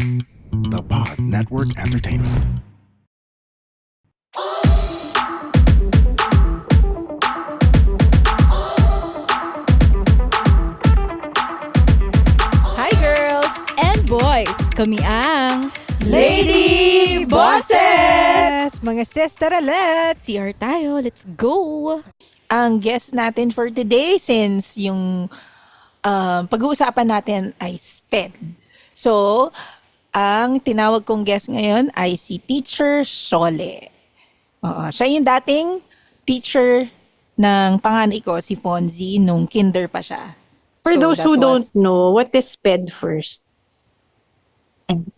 The Pod Network Entertainment. Hi girls And boys, kami ang Lady Boses! Mga sis, tara, let's! CR tayo. Let's go! Ang guest natin for today, since yung pag-uusapan natin ay SPED. So, ang tinawag kong guest ngayon ay si Teacher Shole. Siya yung dating teacher ng panganay ko, si Fonzie, nung kinder pa siya. For So, those that who was- don't know, what is SPED first?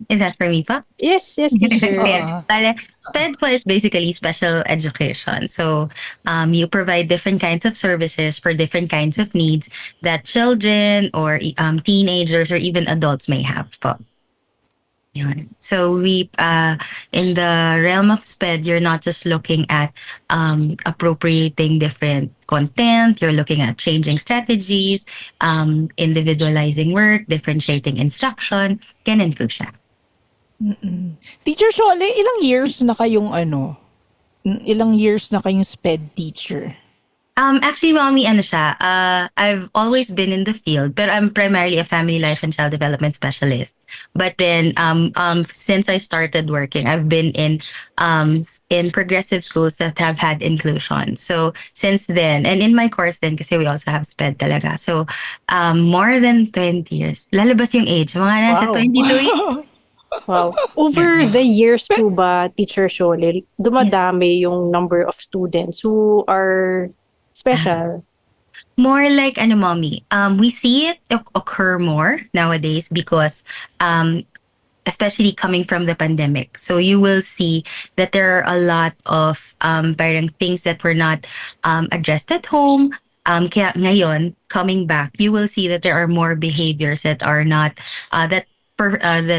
Is that for me pa? Yes, teacher. Bale, SPED po is basically special education. So, you provide different kinds of services for different kinds of needs that children or teenagers or even adults may have po. Yun. So we, in the realm of SPED, you're not just looking at appropriating different content, you're looking at changing strategies, individualizing work, differentiating instruction, ganun po siya. Teacher Shole, ilang years na kayong SPED teacher? Actually, mommy, ano siya, I've always been in the field, but I'm primarily a family life and child development specialist. But then, since I started working, I've been in progressive schools that have had inclusion. So since then, and in my course then, kasi we also have SPED talaga. So, more than 20 years. Lalabas yung age, mga nasa Wow. 22. Wow. Over the years po ba, Teacher Shole, dumadami yung number of students who are special? More like mommy. We see it occur more nowadays because especially coming from the pandemic. So you will see that there are a lot of parang things that were not addressed at home. Kaya ngayon, coming back, you will see that there are more behaviors that are not that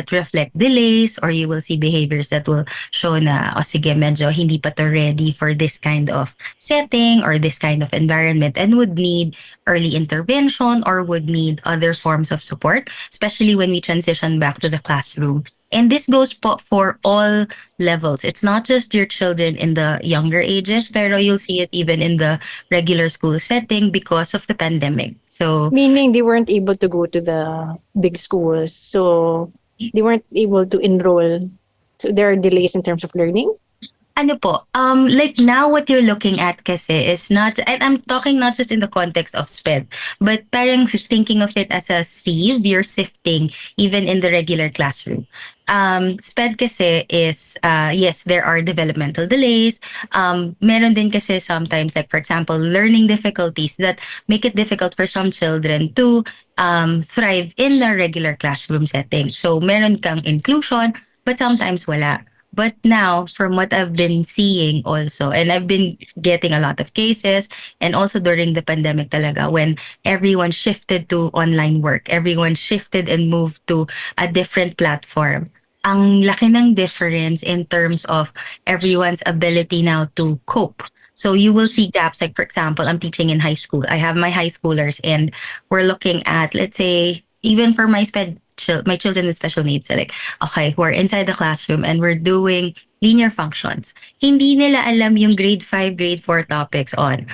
reflect delays, or you will see behaviors that will show na, sige, medyo hindi pa to ready for this kind of setting or this kind of environment and would need early intervention or would need other forms of support, especially when we transition back to the classroom. And this goes for all levels. It's not just your children in the younger ages, pero you'll see it even in the regular school setting because of the pandemic. So, Meaning they weren't able to go to the big schools, so they weren't able to enroll. So there are delays in terms of learning? ano po, like now what you're looking at kasi is not, and I'm talking not just in the context of SPED, but parang thinking of it as a sieve, you're sifting even in the regular classroom. SPED kasi is, yes, there are developmental delays. Meron din kasi sometimes, like for example, learning difficulties that make it difficult for some children to thrive in the regular classroom setting. So meron kang inclusion, but sometimes wala. But now, from what I've been seeing also, and I've been getting a lot of cases, and also during the pandemic talaga, when everyone shifted to online work, everyone shifted and moved to a different platform. Ang laki ng difference in terms of everyone's ability now to cope. So you will see gaps, like for example, I'm teaching in high school. I have my high schoolers and we're looking at, let's say, even for my my children with special needs, like, okay, who are inside the classroom and we're doing linear functions. Hindi nila alam yung grade 5, grade 4 topics on,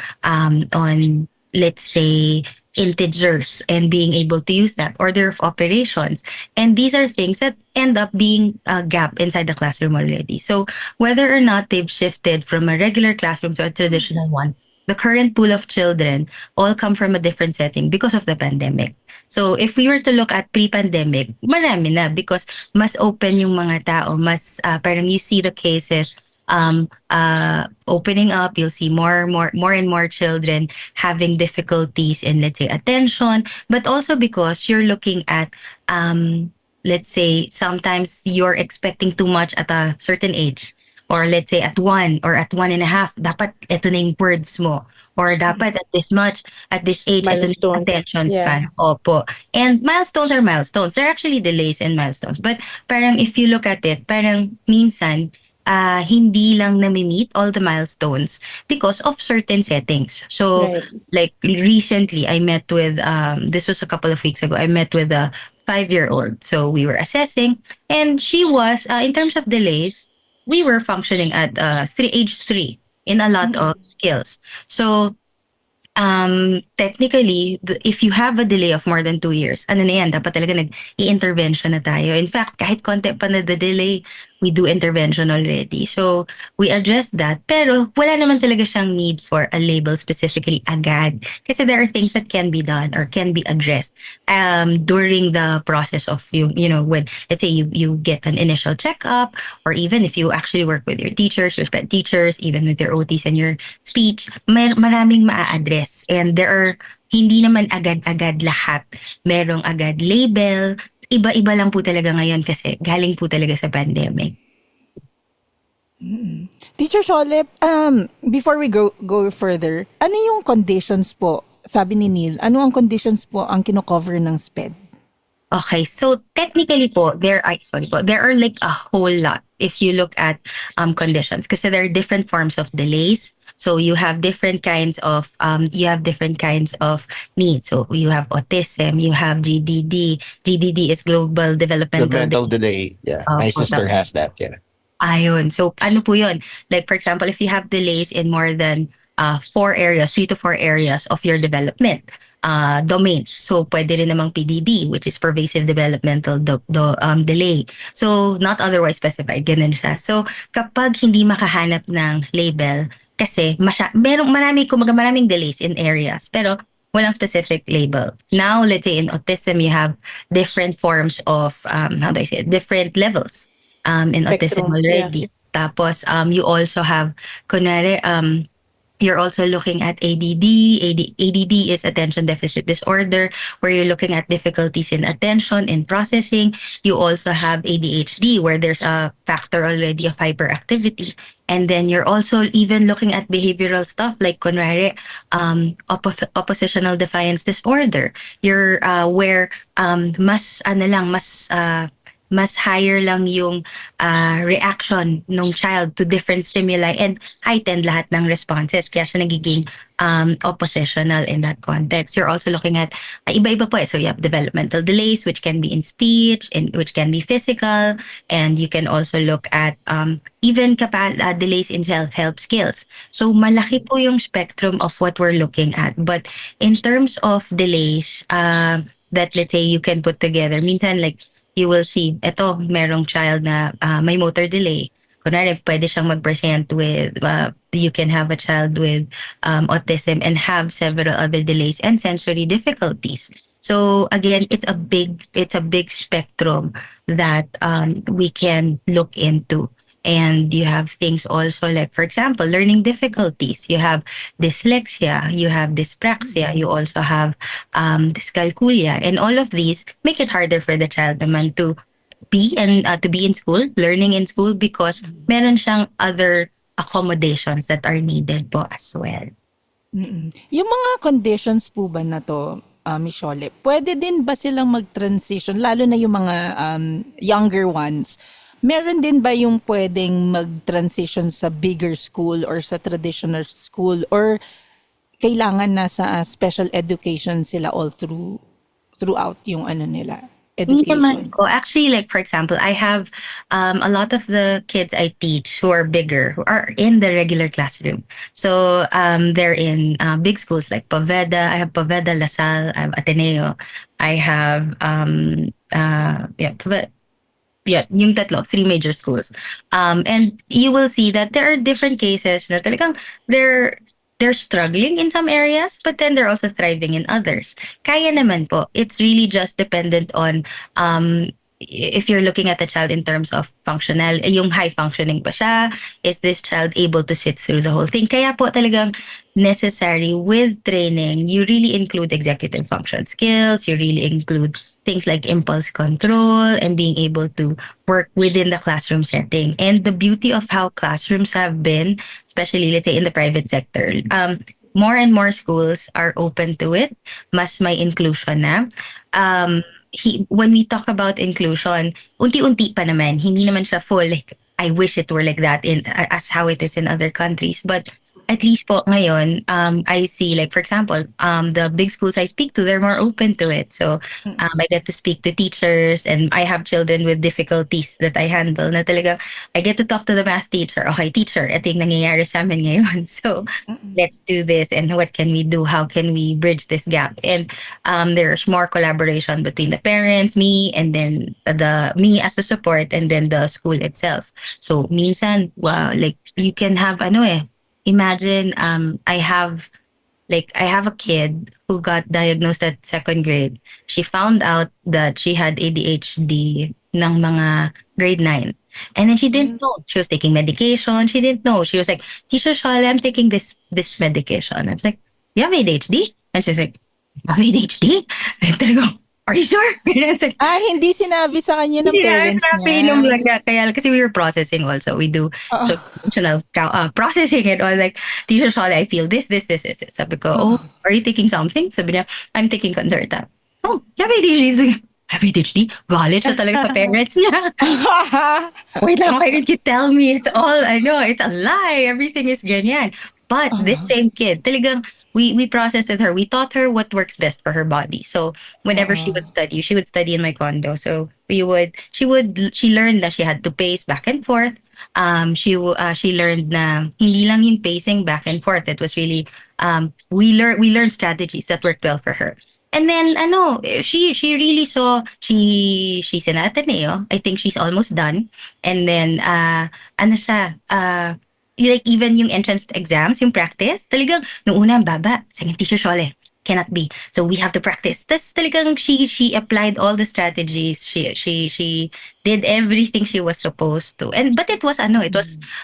let's say, integers and being able to use that, order of operations. And these are things that end up being a gap inside the classroom already. So whether or not they've shifted from a regular classroom to a traditional one, the current pool of children all come from a different setting because of the pandemic. So if we were to look at pre-pandemic, marami na because mas open yung mga tao, mas parang you see the cases opening up, you'll see more and more children having difficulties in, let's say, attention, but also because you're looking at let's say sometimes you're expecting too much at a certain age. Or let's say at 1 or at 1.5, dapat ito na yung words mo. Or dapat at this much, at this age, ito na yung Milestones. attention Yeah. span. Opo. And milestones are milestones. They're actually delays in milestones. But parang if you look at it, parang minsan, hindi lang nami-meet all the milestones because of certain settings. So, Right. like recently, I met with, this was a couple of weeks ago, I met with a 5-year-old. So we were assessing, and she was, in terms of delays, we were functioning at age 3 in a lot of skills. So technically, if you have a delay of more than 2 years, ano na yan, dapat talaga nag-i-intervention na tayo. In fact, kahit konti pa na delay, we do intervention already. So, we address that. Pero, wala naman talaga siyang need for a label specifically agad. Kasi there are things that can be done or can be addressed during the process of, when, let's say, you get an initial checkup, or even if you actually work with your teachers, your SPED teachers, even with your OTs and your speech, maraming maa-address. And there are, hindi naman agad-agad lahat. Merong agad label. Iba-iba lang po talaga ngayon kasi galing po talaga sa pandemic. Teacher Shole, before we go further, ano yung conditions po? Sabi ni Neil, ano ang conditions po ang kino-cover ng SPED? Okay, so technically po, there are like a whole lot if you look at conditions, kasi there are different forms of delays. So you have different kinds of needs. So you have autism, you have GDD. GDD is global developmental Developmental delay. Yeah, my sister has that. Yeah. Ayun. So, ano po yun? Like, for example, if you have delays in more than 3 to 4 areas of your development domains. So, pwede rin namang PDD, which is pervasive developmental delay. So, not otherwise specified. Ganun siya. So, kapag hindi makahanap ng label, kasi maraming delays in areas, pero walang specific label. Now, let's say in autism, you have different forms of, different levels. In autism already. Yeah. Tapos, you also have, kunwari, you're also looking at ADD. ADD is attention deficit disorder, where you're looking at difficulties in attention, in processing. You also have ADHD, where there's a factor already of hyperactivity. And then you're also even looking at behavioral stuff like, kunwari, oppositional defiance disorder. You're where mas higher lang yung reaction ng child to different stimuli and heightened lahat ng responses. Kaya siya nagiging oppositional in that context. You're also looking at iba-iba po. So you have developmental delays, which can be in speech, and which can be physical. And you can also look at even delays in self-help skills. So malaki po yung spectrum of what we're looking at. But in terms of delays that, let's say, you can put together, minsan like, you will see, merong child na may motor delay. Kunwari, pwede siyang mag-present with, you can have a child with autism and have several other delays and sensory difficulties. So again, it's a big spectrum that we can look into. And you have things also like, for example, learning difficulties. You have dyslexia, you have dyspraxia, you also have dyscalculia. And all of these make it harder for the child naman to be in school, learning in school, because meron siyang other accommodations that are needed po as well. Yung mga conditions po ba na to, Miss Shole, pwede din ba silang mag-transition, lalo na yung mga younger ones? Meron din ba yung pwedeng mag-transition sa bigger school or sa traditional school, or kailangan na sa special education sila all throughout yung nila? Education. Actually, like for example, I have a lot of the kids I teach who are bigger, who are in the regular classroom. So they're in big schools like Poveda. I have Poveda, LaSalle, I have Ateneo. I have yung 3 major schools. And you will see that there are different cases na talagang they're struggling in some areas, but then they're also thriving in others. Kaya naman po. It's really just dependent on if you're looking at the child in terms of functional, yung high functioning pa siya, is this child able to sit through the whole thing? Kaya po talagang necessary with training, you really include executive function skills, you really include things like impulse control and being able to work within the classroom setting. And the beauty of how classrooms have been, especially let's say in the private sector, more and more schools are open to it. Mas may inclusion na. When we talk about inclusion, unti-unti pa naman, hindi naman siya full. Like, I wish it were like that as how it is in other countries. But at least po ngayon, I see, like, for example, the big schools I speak to, they're more open to it. So, I get to speak to teachers, and I have children with difficulties that I handle na talaga, I get to talk to the math teacher. Okay, teacher, ito yung nangyayari sa amin ngayon. So, let's do this, and what can we do? How can we bridge this gap? And there's more collaboration between the parents, me, and then me as the support, and then the school itself. So, minsan, wow, like, you can have, imagine I have a kid who got diagnosed at second grade. She found out that she had ADHD ng mga grade 9. And then she didn't know. She was taking medication. She didn't know. She was like, Teacher Shole, I'm taking this medication. I was like, you have ADHD? And she's like, I have ADHD? And I go, are you sure? And it's like, Hindi sinabi sa kanya ng parents Pinainom niya. lang niya. Kaya kasi we were processing also. We do so emotional processing and all. Like, Teacher Shole, I feel this. Sabi ko, oh, are you taking something? Sabi niya, I'm taking Concerta. Oh, you have ADHD? Sabi niya, have ADHD? Galit siya talaga sa parents niya. Wait lang, why did you tell me? It's all, I know, it's a lie. Everything is ganyan. But this same kid, talagang, we processed with her. We taught her what works best for her body. So whenever she would study in my condo. So she learned that she had to pace back and forth. She learned na hindi lang yung pacing back and forth. It was really, we learned strategies that worked well for her. And then, she really saw, she's in Ateneo. I think she's almost done. And then, like, even yung entrance exams, yung practice, talagang, nung una, ang baba. Second, Teacher Shole, cannot be. So we have to practice. Tapos talagang she applied all the strategies. She did everything she was supposed to. But it was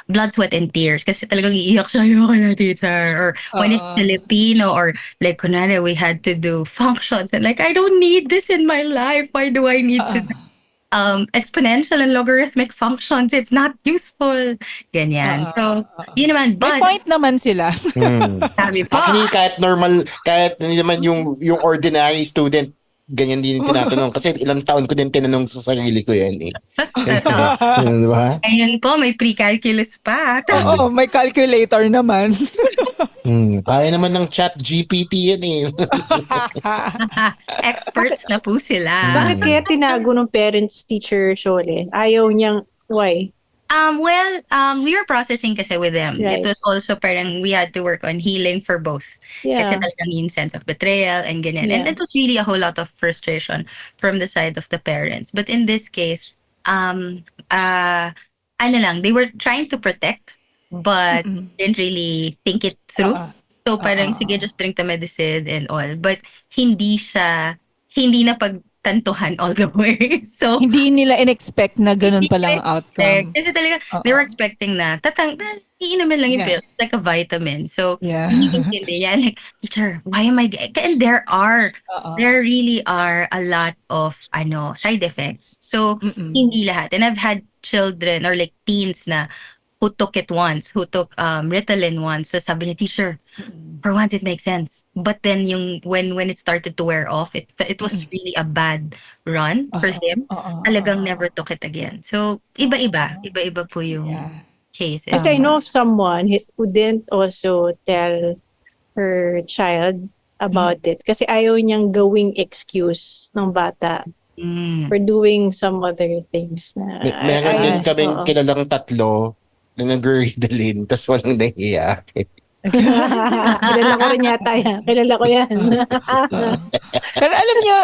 blood, sweat, and tears. Kasi talagang iiyak siya, ayoko na, teacher. Or when it's Filipino, or like, kunwari, we had to do functions. And like, I don't need this in my life. Why do I need to do exponential and logarithmic functions? It's not useful. Ganyan. So, yun naman. May But, point naman sila. sabi pa, Actually, kahit hindi naman yung ordinary student, ganyan din yung tinatanong. Kasi ilang taon ko din tinanong sa sarili ko yan eh. Di ba? ayun po, may pre-calculus pa. Oo, may calculator naman. Kaya naman ng chat GPT yan eh. Experts na po sila. Bakit kaya tinago ng parents, Teacher Shole? Ayaw niyang, why? We were processing kasi with them. Right. It was also parang we had to work on healing for both. Yeah. Kasi talagang yung sense of betrayal and ganyan. And Yeah. it was really a whole lot of frustration from the side of the parents. But in this case, they were trying to protect, but didn't really think it through. So parang, sige, just drink the medicine and all. But hindi na pagtantuhan all the way. So, Hindi nila in-expect na ganun palang outcome. kasi talaga, they were expecting na, iinumin lang yung pill. It's like a vitamin. So, Yeah. hindi niya, like, teacher, why am I, and there really are a lot of, side effects. So, hindi lahat. And I've had children or like teens na who took it once, who took Ritalin once. So sabi ni teacher, for once it makes sense. But then when it started to wear off, it was really a bad run for him. Talagang never took it again. So iba-iba po yung cases. Kasi I know of someone who didn't also tell her child about it. Kasi ayaw niyang gawing excuse ng bata for doing some other things. Meron din kaming kilalang tatlo na nag-Ritalin, tas walang nahiya. Kilala ko rin yata yan. Kilala ko yan. Pero alam niyo,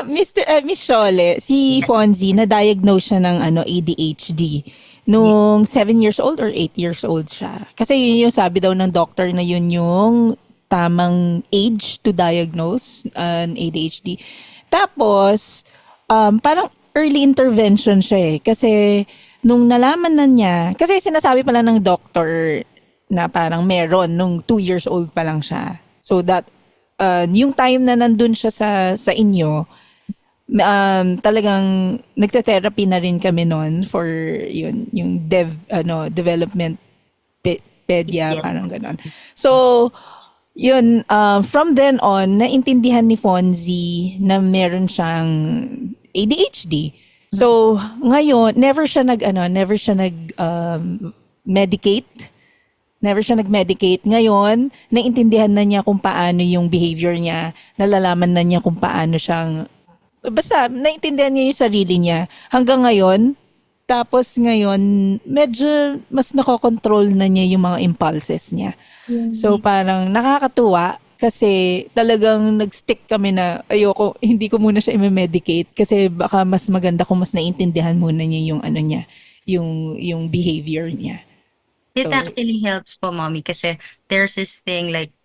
Miss Shole, si Fonzie, na-diagnose siya ng ADHD nung 7 years old or 8 years old siya. Kasi yun yung sabi daw ng doctor na yun yung tamang age to diagnose an ADHD. Tapos, parang early intervention siya eh. Kasi nung nalaman na niya, kasi sinasabi pala ng doctor na parang meron nung 2 years old pa lang siya. So that, yung time na nandun siya sa inyo, talagang nagte-therapy na rin kami noon for yun, yung development pedia, parang ganon. So, yun, from then on, naintindihan ni Fonzie na meron siyang ADHD. So, ngayon, never siya nag medicate Never siya nag-medicate. Ngayon, naintindihan na niya kung paano yung behavior niya. Nalalaman na niya kung paano siyang... Basta, naintindihan niya yung sarili niya. Hanggang ngayon, tapos ngayon, medyo mas nakokontrol na niya yung mga impulses niya. So parang nakakatuwa kasi talagang nag-stick kami na ayoko, hindi ko muna siya i-medicate kasi baka mas maganda kung mas naintindihan muna niya yung ano niya, yung behavior niya. It So, actually helps po, mommy, kasi there's this thing like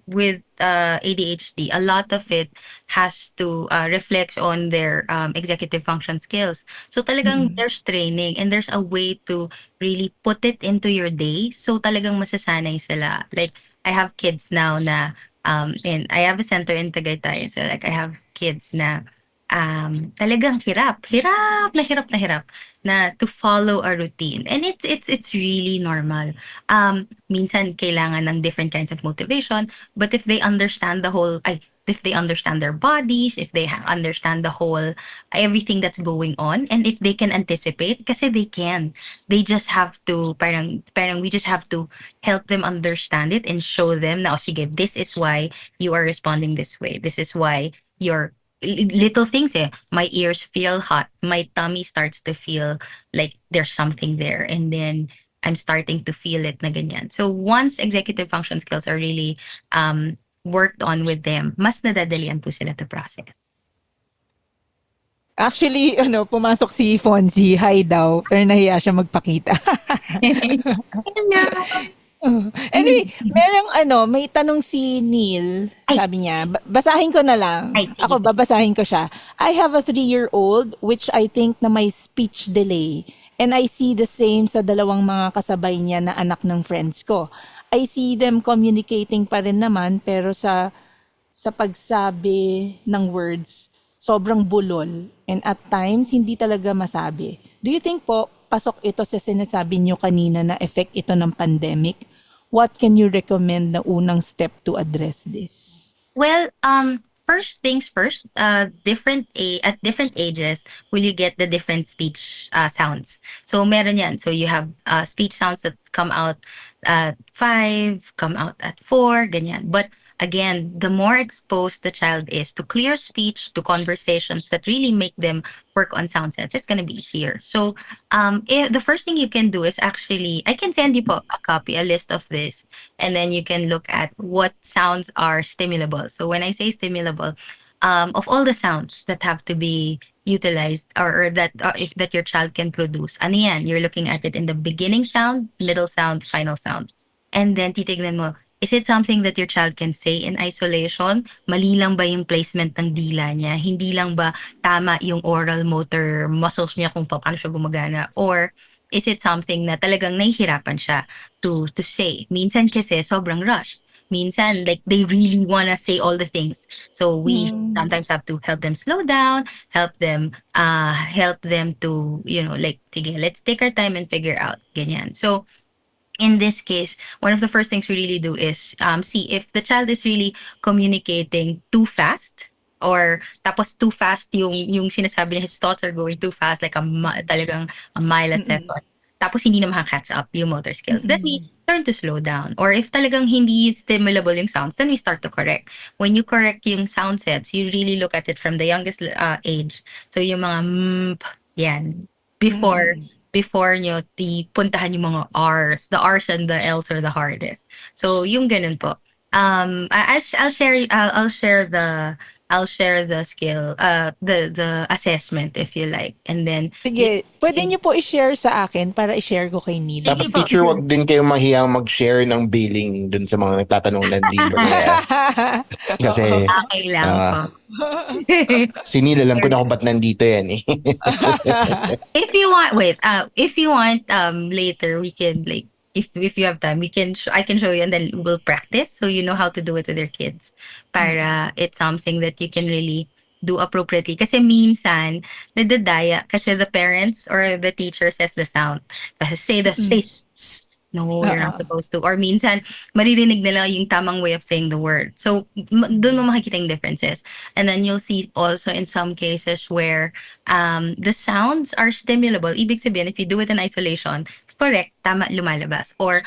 with ADHD, a lot of it has to reflect on their executive function skills. So talagang there's training and there's a way to really put it into your day. So talagang masasanay sila. Like I have kids now na and I have a center in Tagaytay. So like I have kids na talagang hirap na to follow a routine. And it's really normal. Minsan kailangan ng different kinds of motivation, but if they understand the whole, if they understand their bodies, if they understand the whole, everything that's going on, and if they can anticipate, kasi they can. They just have to, parang we just have to help them understand it and show them na, oh, sige, this is why you are responding this way. This is why you're little things my ears feel hot, my tummy starts to feel like there's something there, and then I'm starting to feel it na ganyan. So once executive function skills are really worked on with them, mas nadadalian po sila to process. actually, pumasok si Fonzie, hi daw, pero nahiya siya magpakita. Anyway, may tanong si Neil. Sabi niya, basahin ko na lang. Ay, sige. Ako, babasahin ko siya. I have a 3-year-old which I think na may speech delay. And I see the same sa dalawang mga kasabay niya na anak ng friends ko. I see them communicating pa rin naman, pero sa pagsabi ng words, sobrang bulol. And at times, hindi talaga masabi. Do you think po, pasok ito sa sinasabi niyo kanina na effect ito ng pandemic? What can you recommend na unang step to address this? Well, first things first, at different ages, will you get the different speech sounds. So meron yan. So you have speech sounds that come out at 5, come out at 4, ganyan. But again, the more exposed the child is to clear speech, to conversations that really make them work on sound sets, it's gonna be easier. So the first thing you can do is actually, I can send you po a copy, a list of this, and then you can look at what sounds are stimulable. So when I say stimulable, of all the sounds that have to be utilized or that that your child can produce, ano yan? You're looking at it in the beginning sound, middle sound, final sound. And then titignan mo, is it something that your child can say in isolation? Mali lang ba yung placement ng dila niya? Hindi lang ba tama yung oral motor muscles niya kung paano siya gumagana? Or is it something na talagang nahihirapan siya to say? Minsan kasi sobrang rush. Minsan, like, they really wanna say all the things. So we sometimes have to help them slow down, help them to, like, sige, let's take our time and figure out. Ganyan. So, in this case, one of the first things we really do is see if the child is really communicating too fast, or tapos too fast yung sinasabi niya, his thoughts are going too fast, like talagang a mile a second. Tapos hindi na makaka-catch up yung motor skills. Then we learn to slow down. Or if talagang hindi stimulable yung sounds, then we start to correct. When you correct yung sound sets, you really look at it from the youngest age. So yung mga yan, before nyo puntahan yung mga R's. The R's and the L's are the hardest. So yung ganun po. I'll share the skill, the assessment if you like. And then Sige, pwede niyo po i-share sa akin para i-share ko kay Neil. Tapos teacher, wag din kayo mahiyang mag-share ng billing dun sa mga nagtatanong ng libre. Kasi okay lang po. si Neil, alam ko na kung ba't nandito yan eh. If you want later we can, like, if you have time, I can show you, and then we'll practice so you know how to do it with your kids. Para it's something that you can really do appropriately. Kasi minsan nadadaya kasi the parents or the teacher says the sound. Kasi say no, you're not supposed to. Or minsan maririnig nila yung tamang way of saying the word. So doon mo makikita yung differences. And then you'll see also in some cases where the sounds are stimulable. Ibig sabihin, if you do it in isolation, correct, tama, lumalabas. Or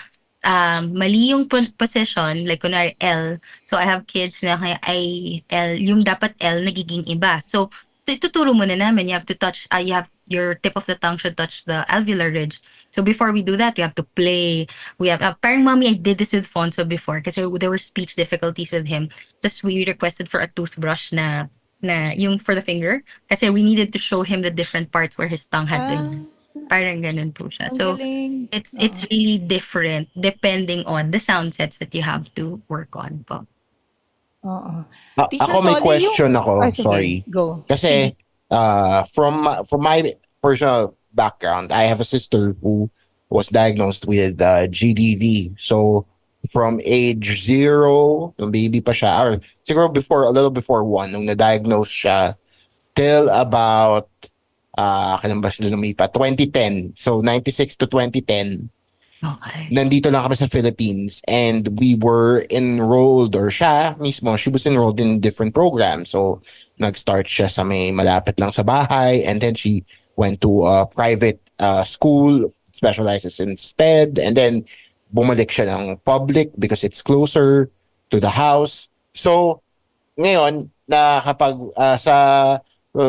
mali yung position, like kunwari L. So, I have kids na kaya L, yung dapat L nagiging iba. So, tuturo muna namin, you have to touch, you have, your tip of the tongue should touch the alveolar ridge. So, before we do that, we have to play. We have, parang mommy, I did this with Fonso before kasi there were speech difficulties with him. Just we requested for a toothbrush na yung for the finger kasi we needed to show him the different parts where his tongue had to. Parang ganun po siya. Ang So, galing. it's really different depending on the sound sets that you have to work on po. Oo. A- Teacher ako may Solly, question ako, Ay, sige, sorry. go. Kasi from my personal background, I have a sister who was diagnosed with GDV. So from age 0, nung baby pa siya, or siguro a little before 1, nung na-diagnose siya, till about kailan ba sila lumipat? 2010. So 96 to 2010. Okay. Nandito lang kami sa Philippines and we were enrolled, or siya mismo, she was enrolled in different programs. So, nag-start siya sa may malapit lang sa bahay, and then she went to a private school, specializes in SPED, and then bumalik siya ng public because it's closer to the house. So, ngayon, na kapag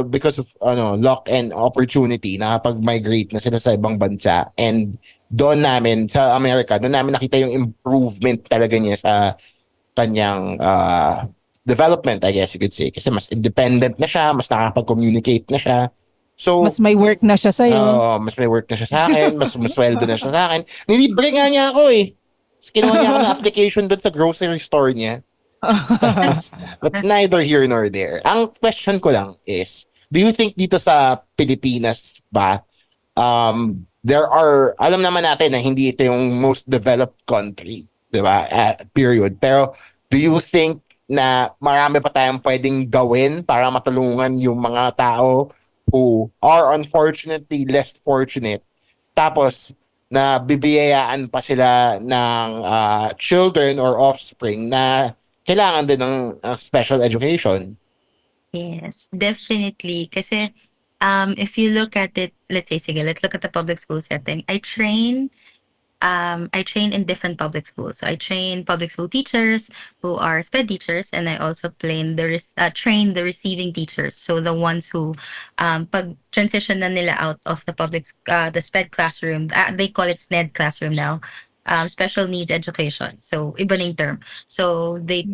because of luck and opportunity, nakapag-migrate na sila sa ibang bansa, and doon namin sa Amerika, doon namin nakita yung improvement talaga niya sa kanyang development, I guess you could say, kasi mas independent na siya, mas nakakapag-communicate na siya. So Mas may work na siya sa'yo. mas may work na siya sa akin, mas sweldo na siya sa akin. Nilibre nga niya ako eh. Tapos kinuha niya ako ng application doon sa grocery store niya. But neither here nor there. Ang question ko lang is, do you think dito sa Pilipinas ba, there are, alam naman natin na hindi ito yung most developed country, di ba? Period. Pero do you think na marami pa tayong pwedeng gawin para matulungan yung mga tao who are unfortunately less fortunate, tapos na bibiyayaan pa sila ng children or offspring na kailangan din ng special education? Yes, definitely. Kasi if you look at it, let's look at the public school setting. I train in different public schools. So I train public school teachers who are SPED teachers, and I also train the receiving teachers. So the ones who pag transition na nila out of the the SPED classroom, they call it SNED classroom now. Special needs education. So iba na yung term. So they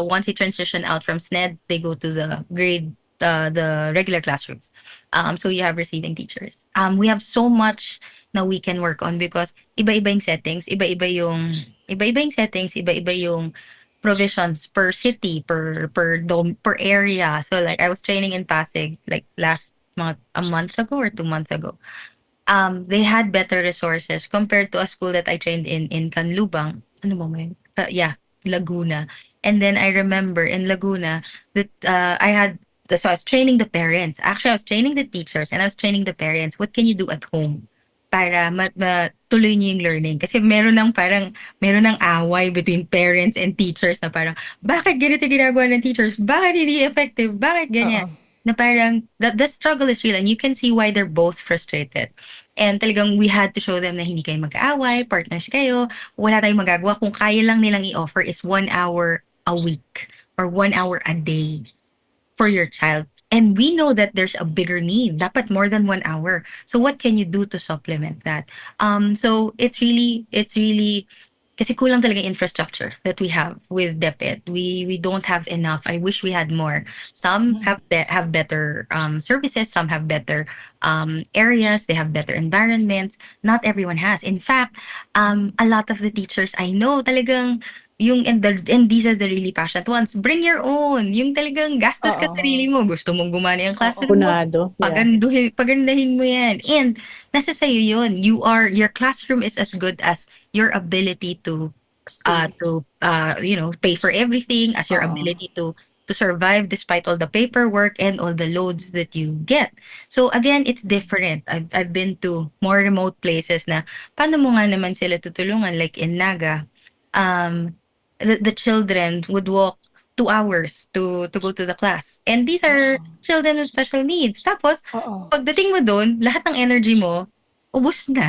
once they transition out from SNED, they go to the the regular classrooms. So you have receiving teachers. We have so much na we can work on because iba-iba yung settings, iba-iba yung settings, iba-iba yung provisions per city, per area. So like I was training in Pasig like a month ago or 2 months ago. They had better resources compared to a school that I trained in Canlubang. Ano ba yun? Laguna. And then I remember in Laguna that so I was training the parents. Actually, I was training the teachers and I was training the parents. What can you do at home para matuloy niyo yung learning? Kasi meron ng away between parents and teachers na parang, bakit ganito ginagawa ng teachers? Bakit hindi effective? Bakit ganyan? Na parang, the struggle is real and you can see why they're both frustrated. And talagang we had to show them na hindi kayo mag-aaway, partners kayo, wala tayong magagawa. Kung kaya lang nilang i-offer is 1 hour a week or 1 hour a day for your child. And we know that there's a bigger need. Dapat more than 1 hour. So what can you do to supplement that? So it's really, kasi kulang talaga infrastructure that we have with DepEd. We don't have enough. I wish we had more. Some have better services. Some have better areas. They have better environments. Not everyone has. In fact, a lot of the teachers I know talagang and these are the really passionate ones. Bring your own. Yung talagang gastos ka sarili mo. Gusto mong gumana yung classroom mo. Punado. Yeah. Pagandahin mo yan. And nasa sa'yo yun. Your classroom is as good as your ability to pay for everything, as your ability to survive despite all the paperwork and all the loads that you get. So again, it's different. I've been to more remote places na paano mo nga naman sila tutulungan, like in Naga. The children would walk 2 hours to go to the class. And these are children with special needs. Tapos, pagdating mo doon, lahat ng energy mo ubos na.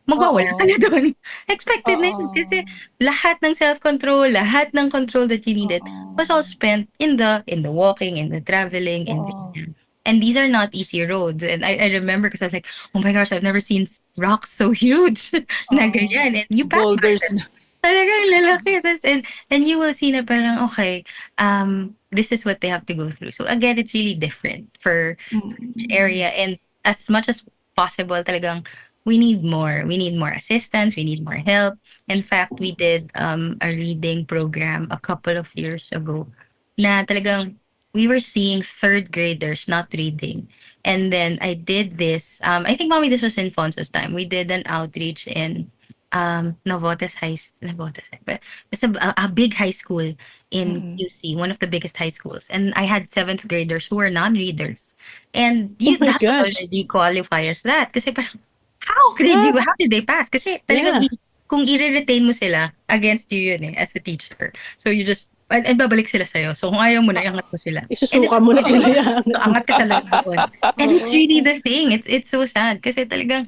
Magwawala ka Oo. na doon. Expected na yun. Oo. Kasi lahat ng self-control, lahat ng control that you needed was all spent in the walking, in the traveling, in Oo. the, and these are not easy roads. And I remember because I was like, oh my gosh, I've never seen rocks so huge na Oo. ganyan. And you pass by Boulders them. na. Talagang lalaki. And you will see na parang, okay, this is what they have to go through. So again, it's really different for each Mm. area. And as much as possible, talagang we need more. We need more assistance. We need more help. In fact, we did a reading program a couple of years ago na talagang we were seeing third graders not reading. And then I did this. I think, mommy, this was in Fonso's time. We did an outreach in Navotas High, but it's a big high school in Mm. UC, one of the biggest high schools. And I had seventh graders who were non-readers. And Oh you my that would gosh. already qualify as that. Kasi parang, Ah, how did they pass? Kasi talagang yeah. kung i-retain mo sila, against you yun as a teacher. So you just, ay babalik sila sa'yo. So kung ayaw mo na, iangat mo sila. And it's Isusuka mo na okay. sila yan. So angat ka sa loob doon. And it's really the thing. It's so sad. Kasi talagang,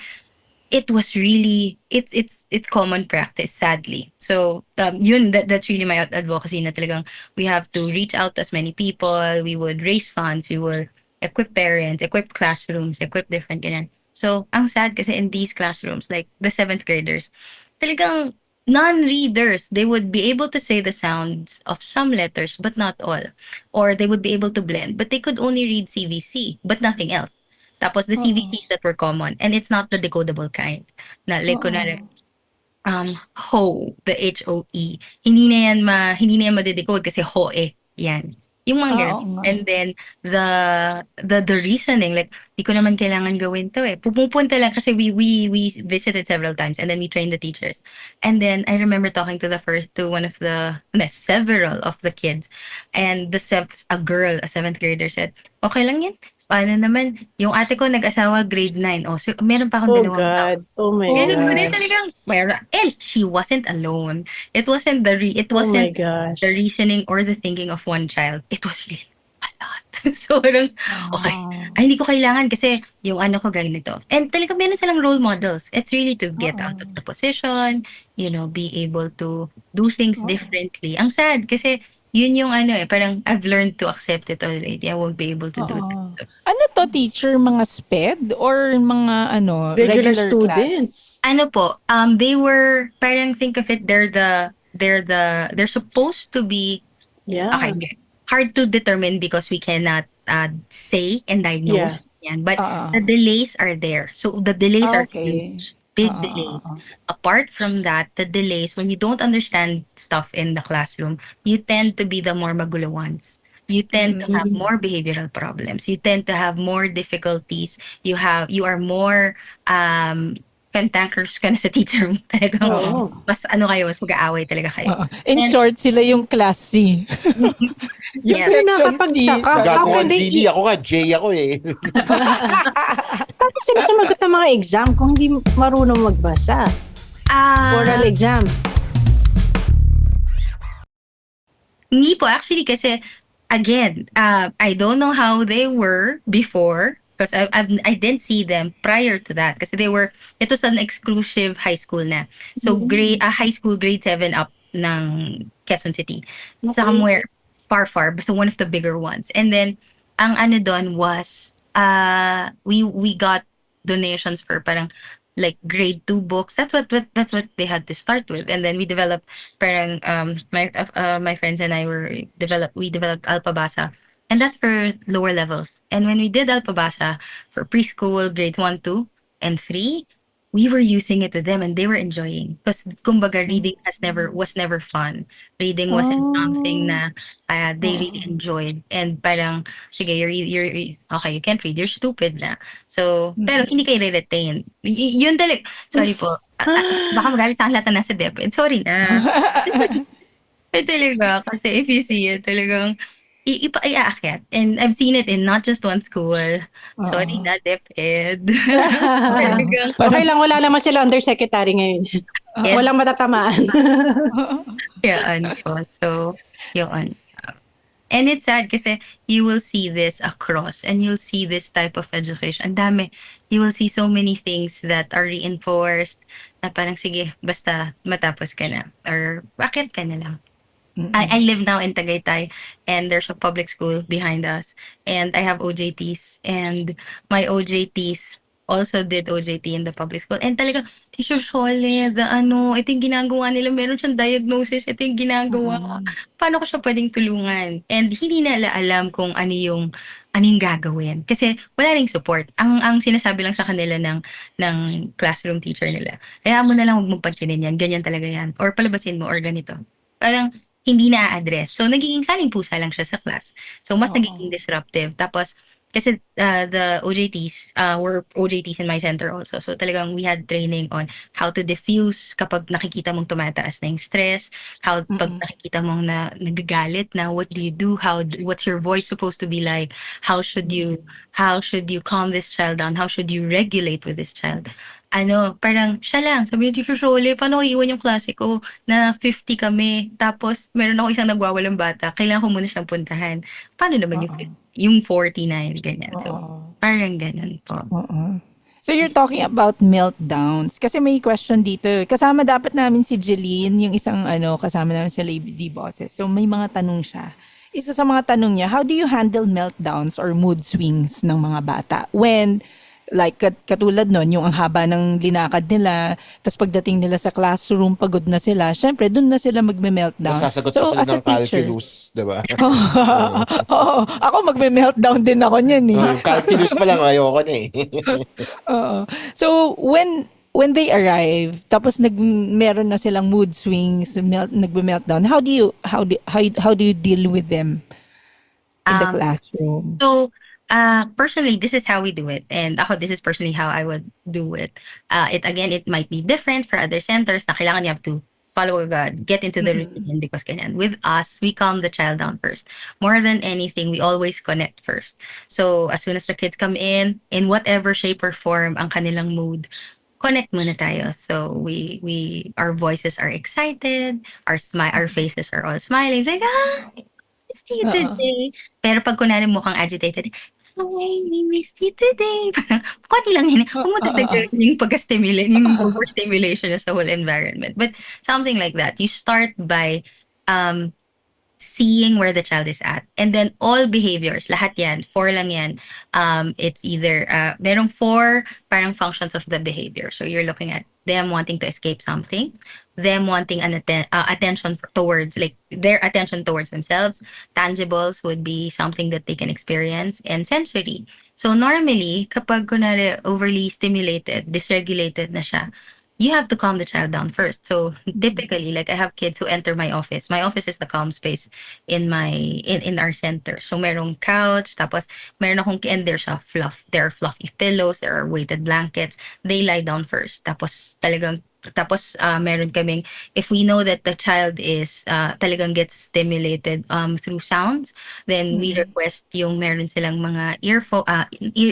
it was really it's common practice, sadly. So that's really my advocacy na talagang we have to reach out to as many people. We would raise funds, we will equip parents, equip classrooms, equip different ganyan. So ang sad kasi in these classrooms, like the seventh graders, talagang non-readers, they would be able to say the sounds of some letters but not all, or they would be able to blend but they could only read CVC but nothing else. Tapos the Oo. CVCs that were common, and it's not the decodable kind. Na like kunwari, Oo. the HOE. Hindi na yan made-decode kasi hoe. Yan. Yung mga Oo ganun. nga. And then the reasoning, like di ko naman kailangan gawin to eh. Pumupunta lang kasi we visited several times and then we trained the teachers. And then I remember talking to one of several of the kids, and a girl, a seventh grader said, okay lang yan. Paano naman, yung ate ko nag-asawa grade 9. Oh, so meron pa akong Oh dalawang God. Oh my ganun pa rin gosh. talagang mayroon. And she wasn't alone. It Oh my wasn't the gosh. reasoning or the thinking of one child. It was really a lot. So parang, okay, Ah. ay hindi ko kailangan kasi yung ano ko ganito. And talagang meron silang role models. It's really to get out of Oo. the position, be able to do things Oo. differently. Ang sad kasi yun yung ano parang I've learned to accept it already. I won't be able to do Oo. that. Ano to, teacher? Mga SPED or mga Regular regular class? students. Ano po, they were, parang think of it, they're supposed to be, okay, Yeah. okay, hard to determine because we cannot say and Yeah. diagnose yan. But the Oo. delays are there. So the delays Ah, are okay. huge. Big Oo, oo, delays. oo. Apart from that, the delays, when you don't understand stuff in the classroom, you tend to be the more magulo ones. You tend to have Mhm. more behavioral problems. You tend to have more difficulties. You are more cantankerous ka na sa teacher mo. Talagang Oo. mas mas mag-aaway talaga kayo. Oo. In And short, sila yung class C. Yung yes, Pero section C. nakakapagtaka. How Gago can ka they GD, ako nga J ako eh. Paano sila sumagot ng mga exam kung hindi marunong magbasa? Oral exam. Hindi po, actually, kasi, again, I don't know how they were before, because I didn't see them prior to that. Kasi it was an exclusive high school na. So, high school, grade 7 up ng Quezon City. Somewhere far, basta one of the bigger ones. And then, ang ano doon was, we got donations for parang, like grade 2 books. That's what they had to start with. And then we developed parang my friends and I we developed Alpabasa. And that's for lower levels. And when we did Alpabasa for preschool, grades 1, 2, and 3, we were using it with them and they were enjoying. Because kumbaga reading was never fun. Reading wasn't something Oh. na they really enjoyed. And parang, sige, okay, you can't read, you're stupid na. So, pero hindi kayo re-retain. Yun talaga, sorry po. Baka magalit sa akin lahat na nasa DepEd. Sorry na. Pero talaga, kasi if you see it, talagang iaakyat. And I've seen it in not just one school. Sorry Oo. na, DepEd. Talagang, Okay lang, wala naman sila undersecretary ngayon. yes, Walang matatamaan. yun po. So, yun. And it's sad kasi you will see this across and you'll see this type of education. Ang dami. You will see so many things that are reinforced na parang sige, basta matapos ka na or bakit ka na lang. I live now in Tagaytay and there's a public school behind us and I have OJTs and my OJTs also did OJT in the public school and talaga Teacher Shole, ito yung ginagawa nila, meron siyang diagnosis, ito yung ginagawa. Paano ko siya pwedeng tulungan? And hindi nila alam kung ano yung gagawin. Kasi wala ring support. Ang sinasabi lang sa kanila ng classroom teacher nila, kaya mo na lang huwag mong pansinin yan, ganyan talaga yan. Or palabasin mo, or ganito. Parang hindi na-address. So, nagiging saling pusa lang siya sa class. So, mas nagiging disruptive. Tapos, kasi the OJTs were OJTs in my center also. So, talagang we had training on how to diffuse kapag nakikita mong tumataas na yung stress, how pag nakikita mong nagagalit na, what do you do? What's your voice supposed to be like? How should you calm this child down? How should you regulate with this child? Parang siya lang, sabi ni Teacher Shole, paano ko iwan yung klase ko na 50 kami, tapos meron ako isang nagwawalang bata, kailangan ko muna siyang puntahan. Paano naman yung 49, ganyan. So, parang ganun po. So you're talking about meltdowns. Kasi may question dito. Kasama dapat namin si Jeline, yung isang kasama namin sa Lady Boses. So may mga tanong siya. Isa sa mga tanong niya, how do you handle meltdowns or mood swings ng mga bata when like katulad nun, yung ang haba ng linakad nila, tapos pagdating nila sa classroom, pagod na sila, syempre, dun na sila magme-meltdown. Masasagot pa sila ng calculus, diba? Oo, ako magme-meltdown din ako niyan eh. Calculus pa lang, ayoko na eh. So, when they arrive, tapos meron na silang mood swings, nagme-meltdown, how do you deal with them in the classroom? So, personally, this is how we do it. And this is personally how I would do it. It might be different for other centers na kailangan you have to follow God, get into the routine because ganyan. With us, we calm the child down first. More than anything, we always connect first. So, as soon as the kids come in whatever shape or form ang kanilang mood, connect muna tayo. So, our voices are excited, our faces are all smiling. It's like, missed you today. Pero pag kunwari mukhang agitated, we missed you today. Parang, konti lang yun. Huwag mo dadagdagan yung pagka-stimulate, yung over-stimulation sa whole environment. But something like that. You start by seeing where the child is at. And then all behaviors, lahat yan, 4 lang yan. It's either, merong 4 parang functions of the behavior. So you're looking at them wanting to escape something, them wanting an attention towards, like their attention towards themselves. Tangibles would be something that they can experience, and sensory. So normally, kapag kunwari overly stimulated, dysregulated na siya, you have to calm the child down first. So typically, like I have kids who enter my office. My office is the calm space in our center. So merong couch, tapos meron akong, and there's a fluff. There are fluffy pillows, there are weighted blankets. They lie down first. Tapos meron kaming, if we know that the child is talagang gets stimulated through sounds, then we request yung meron silang mga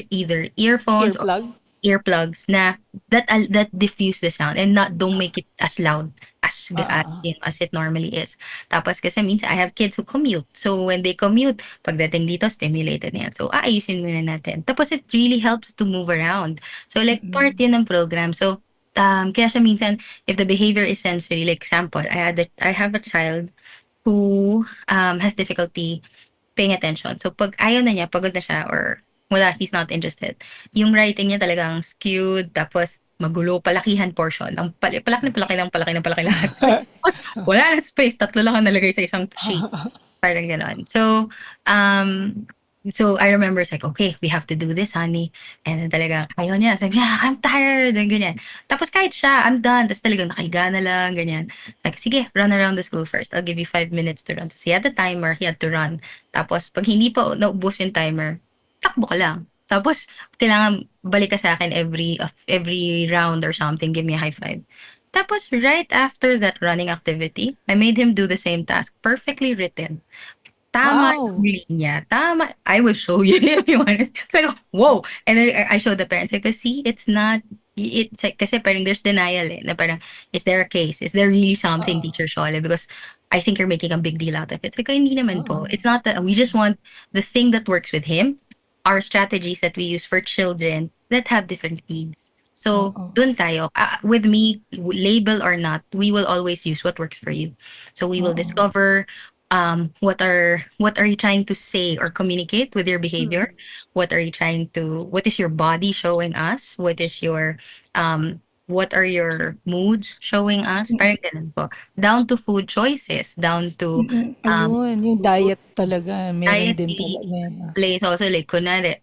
either earphones or earplugs na that diffuse the sound and don't make it as loud as it normally is. Tapos kasi minsan I have kids who commute. So when they commute, pagdating dito stimulated na yan. So aayusin muna natin. Tapos it really helps to move around. So like part yun ng program. So kaya siya minsan, if the behavior is sensory, like example, I have a child who has difficulty paying attention. So pag ayaw na niya, pagod na siya, or wala, he's not interested. Yung writing niya talagang skewed, tapos magulo, palakihan portion. Ang palaki lahat. Tapos wala na space, 3 lang ang nalagay sa isang sheet. Parang gano'n. So I remember it's like, okay, we have to do this, honey. And then talagang ayaw niya. Sabi niya, I'm tired. And ganyan. Tapos kahit siya, I'm done. Tapos talagang nakahiga na lang, ganyan. Like, sige, run around the school first. I'll give you 5 minutes to run. So he had the timer, he had to run. Tapos pag hindi pa naubos yung timer, takbo ka lang. Tapos, kailangan balik ka sa akin every round or something, give me a high five. Tapos, right after that running activity, I made him do the same task, perfectly written. Tama yung linya. Tama. I will show you if you want. It's like, whoa. And then I showed the parents, like, see, it's like, kasi parang there's denial na parang, is there a case? Is there really something, Teacher Shole? Because I think you're making a big deal out of it. Like, hindi naman po. It's not that we just want the thing that works with him, our strategies that we use for children that have different needs. So, dun tayo. With me, label or not, we will always use what works for you. So, we will discover what are you trying to say or communicate with your behavior? What is your body showing us? What are your moods showing us? Parang ganun po. Down to food choices, down to um, Ayun, yung diet talaga, meron din dietary talaga yan. plays also like kunwari,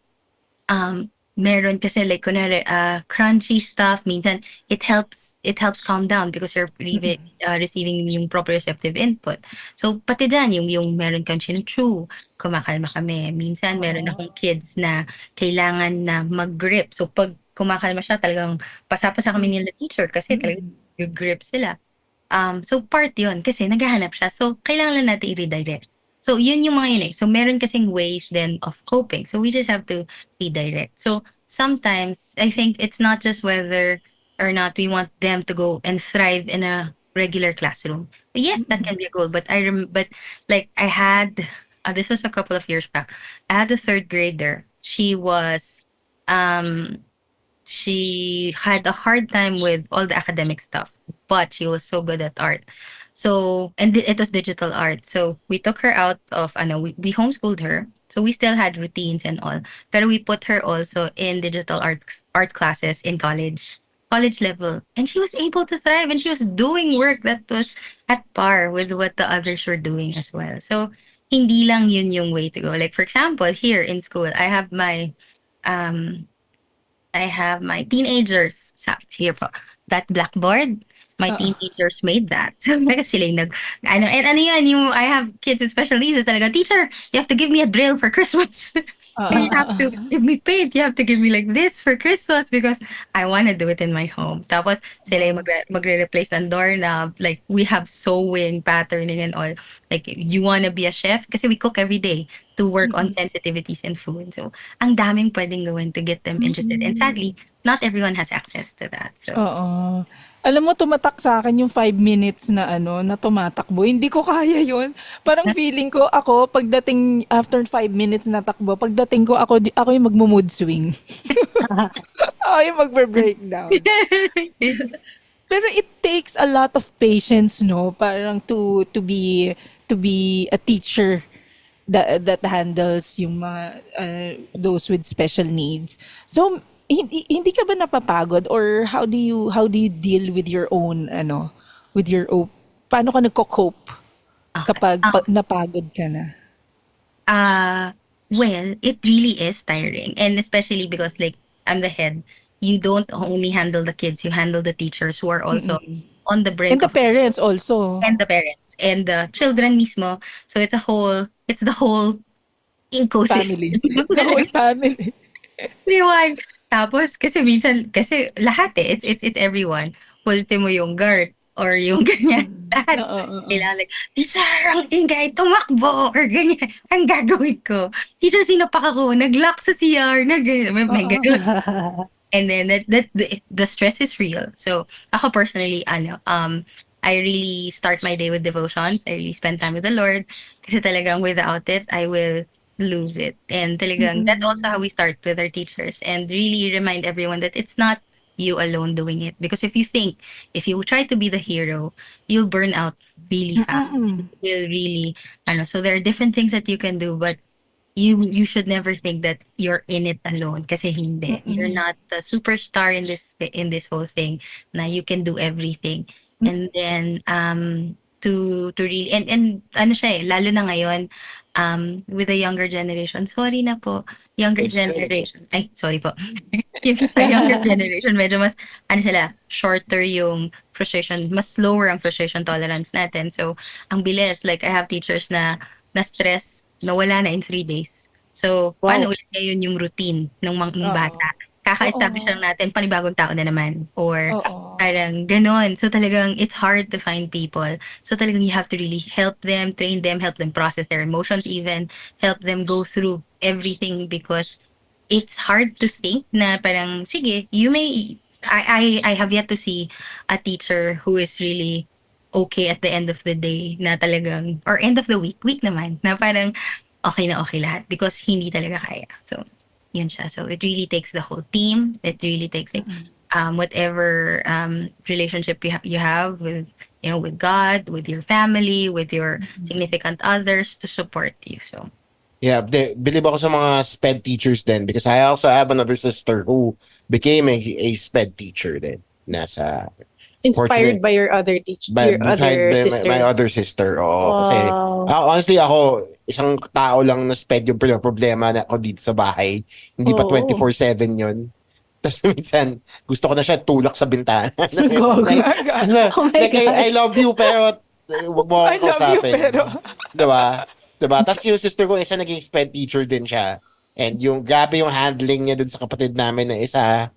meron kasi like kunwari, crunchy stuff, minsan it helps calm down because you're receiving yung proprioceptive input. So, pati dyan, yung meron kang chinu-chew, kumakalma kami. Minsan, meron akong kids na kailangan na mag-grip. So, pag kumakalma siya, talagang pasapasa kami nila teacher kasi talagang grip sila. So part yun kasi naghahanap siya. So kailangan lang natin i-redirect. So yun yung mga yun eh. So meron kasing ways then of coping. So we just have to redirect. So sometimes I think it's not just whether or not we want them to go and thrive in a regular classroom. Yes, that can be a goal. But like I had this was a couple of years back. I had a third grader. Um she had a hard time with all the academic stuff, but she was so good at art. So, and it was digital art. So, we took her out of, we homeschooled her. So, we still had routines and all. But we put her also in digital art classes in college level. And she was able to thrive and she was doing work that was at par with what the others were doing as well. So, hindi lang yun yung way to go. Like, for example, here in school, um, I have my teenagers sa here po. That blackboard, my teenagers made that. So, like sila yung and ano yan, I have kids with special needs na talaga, teacher, you have to give me a drill for Christmas. You have to give me paint. You have to give me like this for Christmas because I want to do it in my home. Tapos sila yung magre-replace ng doorknob. Like we have sewing, patterning and all. Like you want to be a chef? Kasi we cook every day to work on sensitivities in food. So ang daming pwedeng gawin to get them interested. And sadly, not everyone has access to that. So Oo. Alam mo, tumatak sa akin yung 5 minutes na na tumatakbo. Hindi ko kaya yun. Parang feeling ko ako, pagdating after 5 minutes na takbo, pagdating ko ako yung magmo-mood swing. Ako yung magbe-breakdown. Pero it takes a lot of patience, no? Parang to be a teacher that handles yung mga those with special needs. So hindi ka ba napapagod or how do you deal with your own paano ka nagko-cope kapag napagod ka na? Well, it really is tiring. And especially because like I'm the head. You don't only handle the kids, you handle the teachers who are also on the And brink the of parents also. and the parents and the children mismo. So it's the whole ecosystem. Family. The whole family. Everyone. Tapos kasi lahat it's everyone. Ultimo yung guard or yung ganyan. Lahat. Kailangan like, teacher, ang ingay, tumakbo or ganyan. Ang gagawin ko. Teacher, sinapak ako, nag-lock sa CR, na ganyan. May ganun. And then the stress is real. So ako personally, I really start my day with devotions. I really spend time with the Lord. Kasi talagang without it, I will lose it. And talagang that's also how we start with our teachers and really remind everyone that it's not you alone doing it. Because if you try to be the hero, you'll burn out really fast. You'll really, so there are different things that you can do, but you should never think that you're in it alone kasi hindi. You're not the superstar in this whole thing na you can do everything. And then to really and ano siya lalo na ngayon with the younger generation. Sorry na po, younger generation. Ay, sorry po. Yung sa younger generation medyo mas sila shorter yung frustration, mas slower ang frustration tolerance natin. So, ang bilis like I have teachers na stress nawala na in 3 days. So, paano ulit ngayon yung routine ng bata? Kaka-establish lang natin, panibagong tao na naman. Or parang ganon. So talagang it's hard to find people. So talagang you have to really help them, train them, help them process their emotions even, help them go through everything because it's hard to think na parang, sige, I have yet to see a teacher who is really okay at the end of the day na talagang, or end of the week naman, na parang okay na okay lahat because hindi talaga kaya. So, yun siya. So, it really takes the whole team. It really takes like, whatever relationship you have with, with God, with your family, with your significant others to support you. So, Yeah, believe ako sa mga SPED teachers din because I also have another sister who became a SPED teacher din. Nasa Inspired fortunate by your other teacher, by your beside other my sister. other sister. Oo, kasi Wow. honestly ako isang tao lang na SPED yung problema na ako dito sa bahay. Hindi pa Oo. 24/7 yun. Tapos minsan gusto ko na siya tulak sa bintana. Gogo. like, Oh my like God. I love you pero wag mo I akong love you, kausapin. pero... Diba? Diba? Tapos yung sister ko, isa naging SPED teacher din siya. And yung grabe yung handling niya dun sa kapatid namin na isa.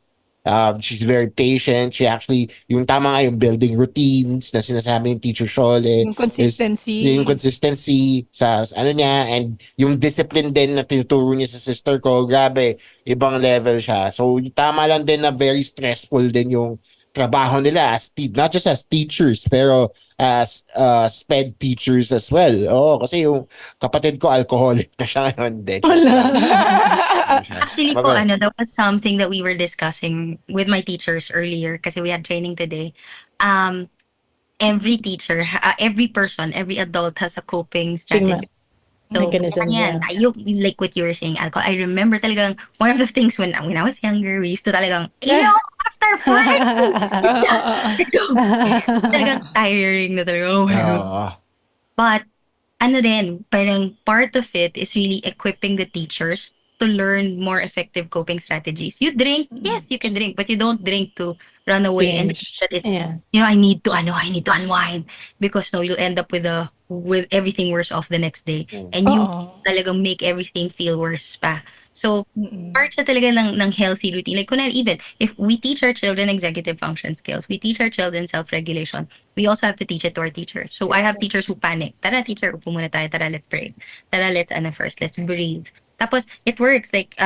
She's very patient. She actually, yung tama nga yung building routines na sinasabi ng Teacher Shole Yung is consistency. yung consistency sa ano niya and yung discipline din na tinuturo niya sa sister ko. Grabe, ibang level siya. So, tama lang din na very stressful din yung trabaho nila as not just as teachers pero as SPED teachers as well. Oo, kasi yung kapatid ko alcoholic na siya ngayon. Hindi, joke lang. Ano siya? actually po, Baga- that was something that we were discussing with my teachers earlier kasi we had training today. Um, every teacher, every person, every adult has a coping strategy. So, Mechanism, yan, yeah. like what you were saying, alcohol. I remember talagang one of the things when I was younger, we used to talagang, after 5, let's go, let's go. Talagang tiring na talaga, oh my God. Oo. But, ano din, parang part of it is really equipping the teachers to learn more effective coping strategies. You drink, yes, you can drink, but you don't drink to run away and think Binge. that it's, Yeah. I need to unwind. Because no, you'll end up with everything worse off the next day. And you Oo. talagang make everything feel worse pa. So, part siya talaga ng healthy routine. Like, kunwari, even if we teach our children executive function skills, we teach our children self-regulation, we also have to teach it to our teachers. So, I have teachers who panic. Tara, teacher, upo muna tayo. Tara, let's pray. Tara, let's breathe. Tapos, it works. Like,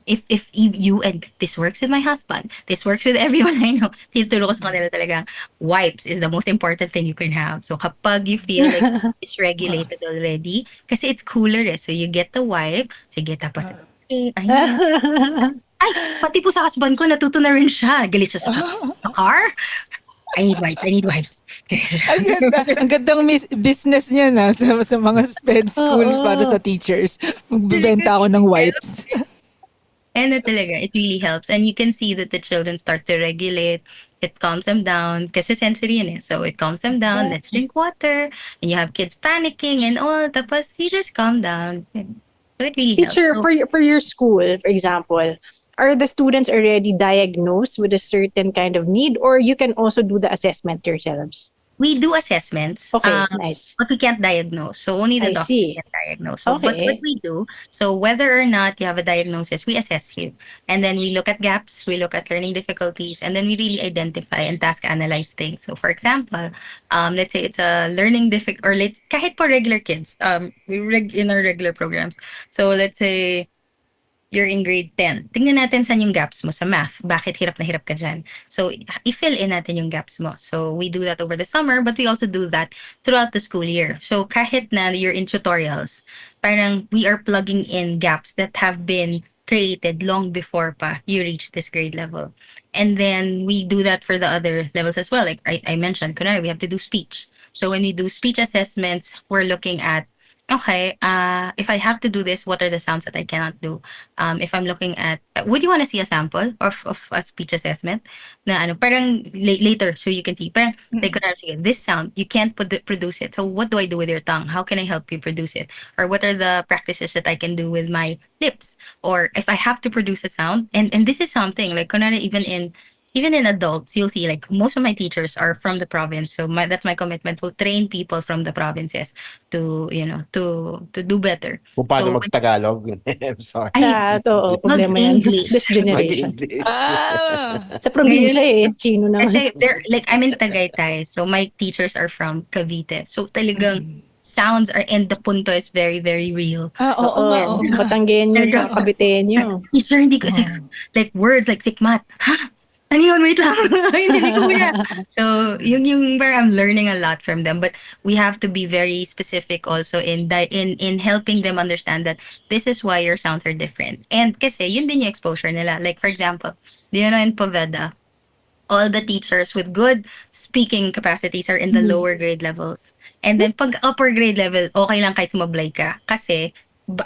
if you, and this works with my husband, this works with everyone I know, tinuturo ko sa kanila talaga, wipes is the most important thing you can have. So, kapag you feel like it's regulated already, kasi it's cooler So, you get the wipe, sige, tapos, ay, pati po sa husband ko, natuto na rin siya. Galit siya sa car. I need wipes. Ang ganda. Ang gandang business niya na sa mga SPED schools Oo. para sa teachers. Magbibenta ako ng wipes. And talaga, it really helps. And you can see that the children start to regulate. It calms them down. Kasi sensory yun So it calms them down. Let's drink water. And you have kids panicking and all. Tapos you just calm down. So it really Teacher, helps. So, for your school, for example, are the students already diagnosed with a certain kind of need, or you can also do the assessment yourselves? we do assessments. Okay, nice. But we can't diagnose. So only the I doctor see. can diagnose. So, but Okay. what we do, so whether or not you have a diagnosis, we assess you. And then we look at gaps, we look at learning difficulties, and then we really identify and task analyze things. So for example, let's say it's a learning or kahit po regular kids, in our regular programs. So let's say you're in grade 10. Tingnan natin saan yung gaps mo sa math. Bakit hirap na hirap ka dyan? So, i-fill in natin yung gaps mo. So, we do that over the summer, but we also do that throughout the school year. So, kahit na you're in tutorials, parang we are plugging in gaps that have been created long before pa you reach this grade level. And then, we do that for the other levels as well. Like I mentioned, kunwari, we have to do speech. So, when we do speech assessments, we're looking at okay, if I have to do this, what are the sounds that I cannot do? If I'm looking at, would you want to see a sample of a speech assessment? Na ano, parang later, so you can see. Parang, like, sige, this sound, you can't produce it. So what do I do with your tongue? How can I help you produce it? Or what are the practices that I can do with my lips? Or if I have to produce a sound, and this is something, like, kunwari, even in adults, you'll see like most of my teachers are from the province. So that's my commitment. We'll train people from the provinces to, to do better. Kung paano So, mag-Tagalog. I'm sorry. Ay, Oo, problema yan. Mag-English. This generation. Mag-English. Sa probinsya Chino naman. Kasi like I'm in Tagaytay. So my teachers are from Cavite. So talagang sounds are, and the punto is very, very real. Oo nga. Oo. Batanggenyo, tsaka Kabitenyo. Teacher, hindi kasi like words like sikmat. Ha? Ano yun? Wait lang. Hindi ko muna. So, yung where I'm learning a lot from them. But we have to be very specific also in helping them understand that this is why your sounds are different. And kasi, yun din yung exposure nila. Like, for example, do you know in Poveda, all the teachers with good speaking capacities are in the lower grade levels. And then, pag upper grade level, okay lang kahit sumablay ka. Kasi,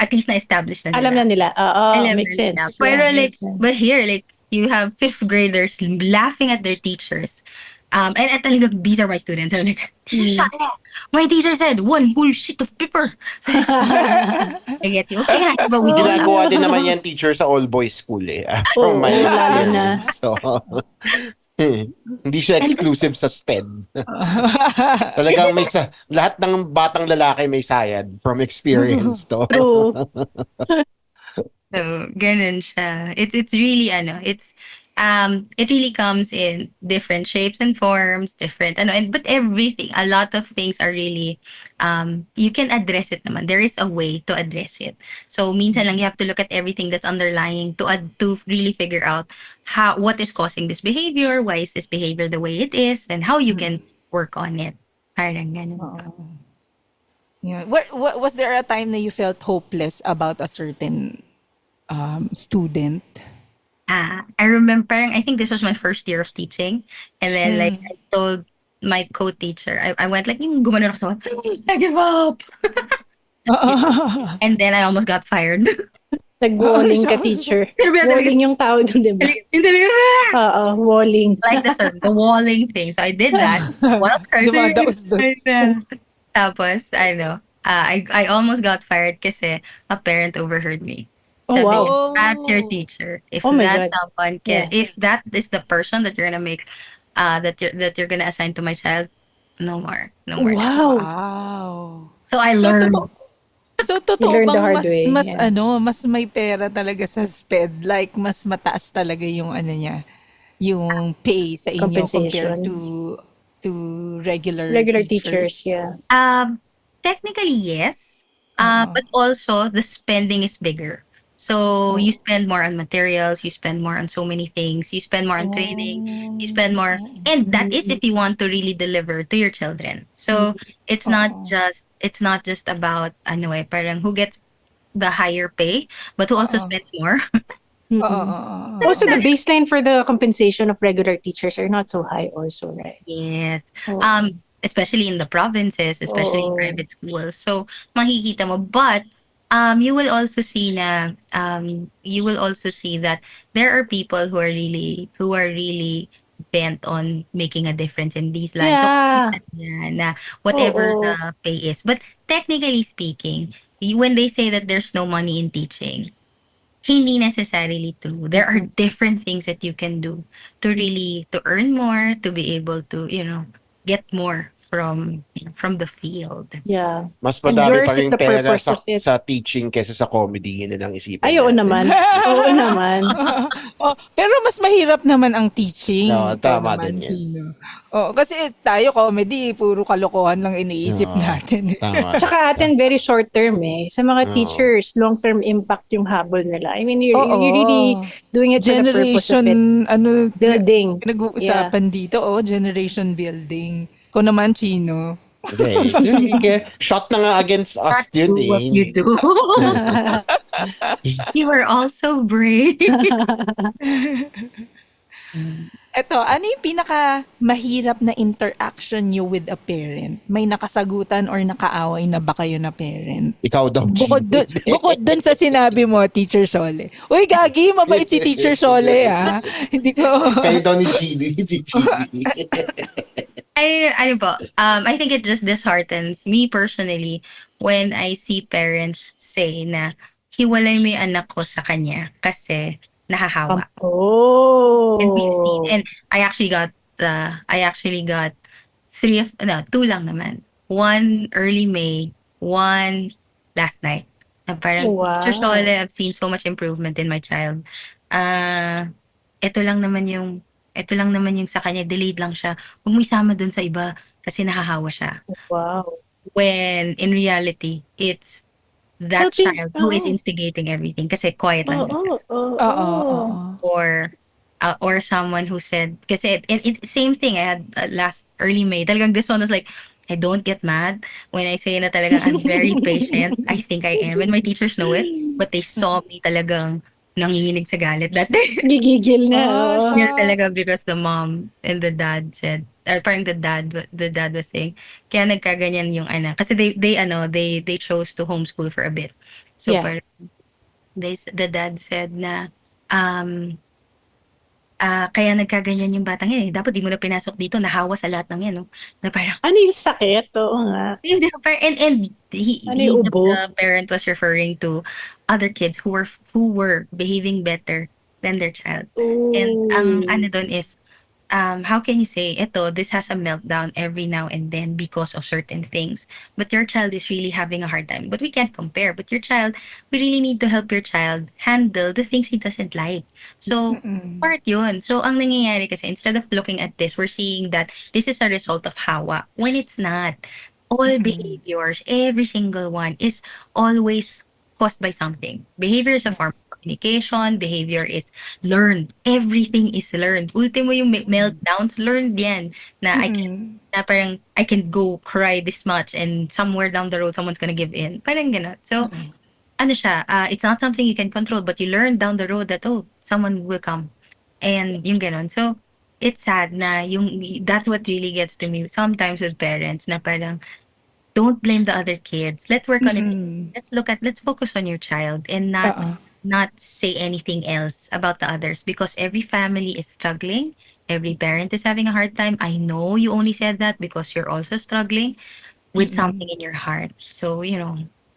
at least na-establish na nila. Alam na nila. Oo, Alam makes na nila. sense. Pero Yeah, like, makes sense. but here, like, you have fifth graders laughing at their teachers. And talagang, these are my students. I'm like, Teacher Shana, my teacher said, one whole sheet of paper. I get you. Okay, but we don't have. Ginagawa din naman yan teacher sa all-boys school eh. From my Oo, lalo na. experience. So, hindi siya exclusive sa SPED. Talagang lahat ng batang lalaki may sayad from experience to. True. So, ganun siya. It's really, it really comes in different shapes and forms, different, but everything, a lot of things are really, you can address it naman. There is a way to address it. So, minsan lang you have to look at everything that's underlying to really figure out what is causing this behavior, why is this behavior the way it is, and how you can work on it. Parang ganun. Yeah. What was there a time na you felt hopeless about a certain student? I remember, I think this was my first year of teaching. And then, like, I told my co-teacher, I went like, yung gumanon ako sa I give up. And then I almost got fired. Nag-walling ka, teacher. Sinabi na talaga- Walling yung tao dun, di ba? Yung talaga, Oo, walling. like the term, the walling thing. So I did that. Dumadaos doon. Tapos, I almost got fired kasi a parent overheard me. Oh, Sabi wow. niya, that's your teacher. If Oh my that's God. someone Yeah. if that is the person that you're gonna make, that you're gonna assign to my child, no more. Wow. Wow. So I So, learned. totoo You learned the bang hard way, yeah. mas may pera talaga sa SPED? Like, mas mataas talaga yung yung pay sa inyo Compensation. compared to regular teachers, yeah. Technically, yes. But also, the spending is bigger. So, you spend more on materials, you spend more on so many things, you spend more on training, you spend more. And that is if you want to really deliver to your children. So, it's not just about, parang who gets the higher pay, but who also spends more. Also, the baseline for the compensation of regular teachers are not so high also, right? Yes. Oh. Especially in the provinces, especially in Oo. private schools. So, makikita mo. But, you will also see that there are people who are really bent on making a difference in these lives. Yeah. So, yan, na whatever Oo. the pay is. But technically speaking, when they say that there's no money in teaching, hindi necessarily true. There are different things that you can do to earn more, to be able to, get more from the field. Yeah. Mas And madami yours pa is rin the pera purpose of it. sa teaching kaysa sa comedy. Yun na lang isipin Ay, oo natin. naman. Oo naman. Pero mas mahirap naman ang teaching. No, tama Ikaw naman, din yan. Gino. Kasi tayo comedy, puro kalokohan lang iniisip Oo, natin. tama. Tsaka atin, very short term eh. Sa mga teachers, long-term impact yung habol nila. I mean, you're really doing it for the purpose of it. Generation, Building. pinag-uusapan dito, generation building. Ko naman, Chino. Okay. Shot na nga against us That's yun what eh. you do. You are also brave. Eto, ano yung pinaka mahirap na interaction you with a parent? May nakasagutan or nakaaway na ba kayo na parent? Ikaw daw, Bukod dun sa sinabi mo, Teacher Shole. Uy, gagi, mabait si Teacher Shole, ha? Hindi ko... Kayo daw ni Chidi. I think it just disheartens me personally when I see parents say na hiwalay mo yung anak ko sa kanya kasi nahahawa. Oh. And we've seen, and I actually got two lang naman. One early May, one last night. Na parang, Wow. Teacher Shole, I've seen so much improvement in my child. Ito lang naman yung sa kanya, delayed lang siya. Huwag mo isama dun sa iba kasi nahahawa siya. Wow. When in reality, it's that Helping- child who is instigating everything kasi quiet lang na siya. Oo. Or or someone who said, kasi same thing, I had last early May, talagang this one was like, I don't get mad when I say na talagang I'm very patient. I think I am. And my teachers know it. But they saw me talagang nanginginig sa galit that day. Gigigil na. Oh, Oo. Yeah, talaga because the mom and the dad said, or parang the dad was saying, kaya nagkaganyan yung anak. Kasi they chose to homeschool for a bit. So Yeah. parang the dad said na, um, kaya nagkaganyan yung batang yan eh. Dapat di mo na pinasok dito, nahawa sa lahat ng yan, no? Na parang, Ano yung sakit? Oo nga. and Ano yung ubo? the parent was referring to other kids who were behaving better than their child. And ang Ooh. ano doon is, how can you say, this has a meltdown every now and then because of certain things. But your child is really having a hard time. But we can't compare. But your child, we really need to help your child handle the things he doesn't like. So, part yun. So, ang nangyayari kasi, instead of looking at this, we're seeing that this is a result of hawa. When it's not. All behaviors, every single one, is always caused by something. Behavior is a form of communication. Behavior is learned. Everything is learned. Ultimo yung meltdowns, learned yan. Na parang, I can go cry this much and somewhere down the road, someone's gonna give in. Parang gano'n. So, ano siya, it's not something you can control, but you learn down the road that, someone will come. And yung gano'n. So, it's sad na that's what really gets to me sometimes with parents na parang, don't blame the other kids. Let's work on it. Let's focus on your child and not say anything else about the others, because every family is struggling. Every parent is having a hard time. I know you only said that because you're also struggling with something in your heart. So,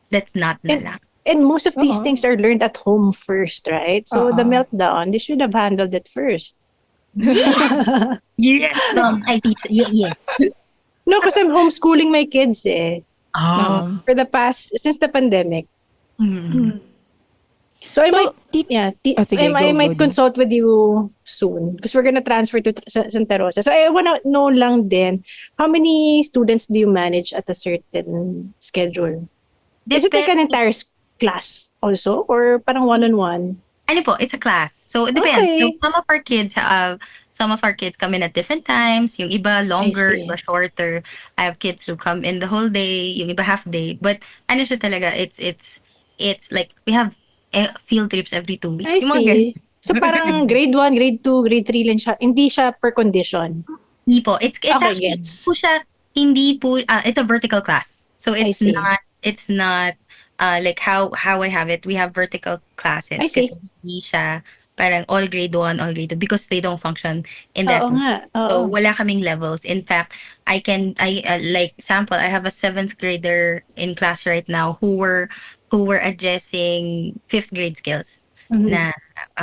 let's not na And, lang. and most of these Oo. things are learned at home first, right? So the meltdown, they should have handled it first. Yes, mom. I teach you. Yes. No, because I'm homeschooling my kids eh. Oh. For the past, since the pandemic. Mm. So I So, might, tit- yeah, Oh, sige, I go, might Dee. consult with you soon because we're gonna transfer to Santa Rosa. So I wanna know lang din, how many students do you manage at a certain schedule? Is it like an entire class also, or parang one-on-one? Ano po, it's a class. So, it depends. So, Okay. some of our kids come in at different times. Yung iba longer, see. iba shorter. I have kids who come in the whole day, yung iba half day. But, ano siya talaga, it's like, we have field trips every 2 weeks. I Yung mga ganun. see. So parang grade 1, grade 2, grade 3 lang siya. Hindi siya per condition. Hindi po. It's Okay, actually, gets. hindi po, it's a vertical class. So, I see. it's not, like how I have it. We have vertical classes. I see. Kasi hindi siya parang all grade 1, all grade 2, because they don't function in that Oo way. nga. So, Oo. wala kaming levels. In fact, like sample, I have a 7th grader in class right now who were addressing 5th grade skills na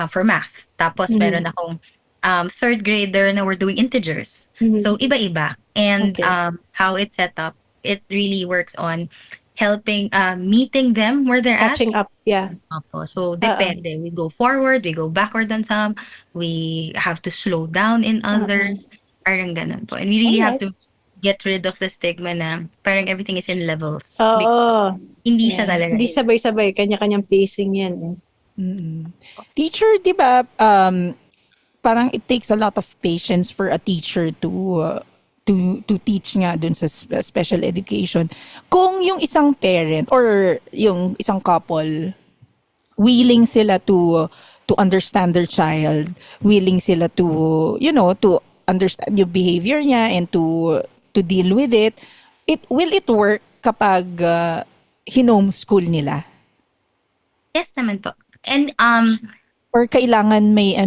for math. Tapos meron akong 3rd grader na we're doing integers. So iba-iba. And Okay. how it's set up, it really works on helping meeting them where they're at. Catching up. Yeah. Opo. So, depende. We go forward, we go backward on some, we have to slow down in others. Parang ganun po. And we really have Alright. to get rid of the stigma na parang everything is in levels. Oo. Because hindi siya Yeah. talaga. Hindi sabay-sabay. Kanya-kanyang pacing yan eh. Teacher, di ba, parang it takes a lot of patience for a teacher to teach nga dun sa special education. Kung yung isang parent or yung isang couple, willing sila to understand their child, willing sila to understand yung behavior niya and to deal with it, will it work kapag hinomeschool nila? Yes naman po. And Or kailangan may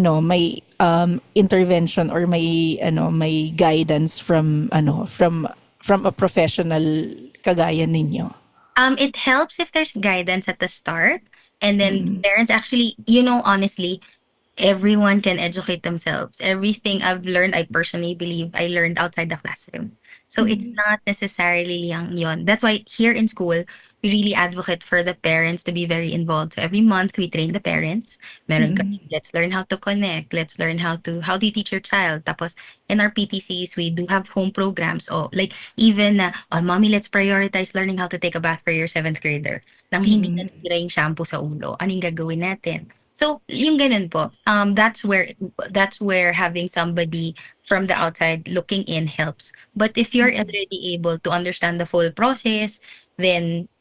intervention or may guidance from a professional kagaya ninyo. It helps if there's guidance at the start, and then parents actually, honestly, everyone can educate themselves. Everything I've learned, I personally believe I learned outside the classroom. So it's not necessarily yon. That's why here in school, we really advocate for the parents to be very involved. So every month we train the parents. Meron kami, let's learn how to connect. Let's learn how do you teach your child. Tapos in our PTCs, we do have home programs. Oh, like even, mommy, let's prioritize learning how to take a bath for your 7th grader. Nang hindi natitira yung shampoo sa ulo. Anong gagawin natin? So, yung ganun po, that's where having somebody from the outside looking in helps. But if you're already able to understand the full process, then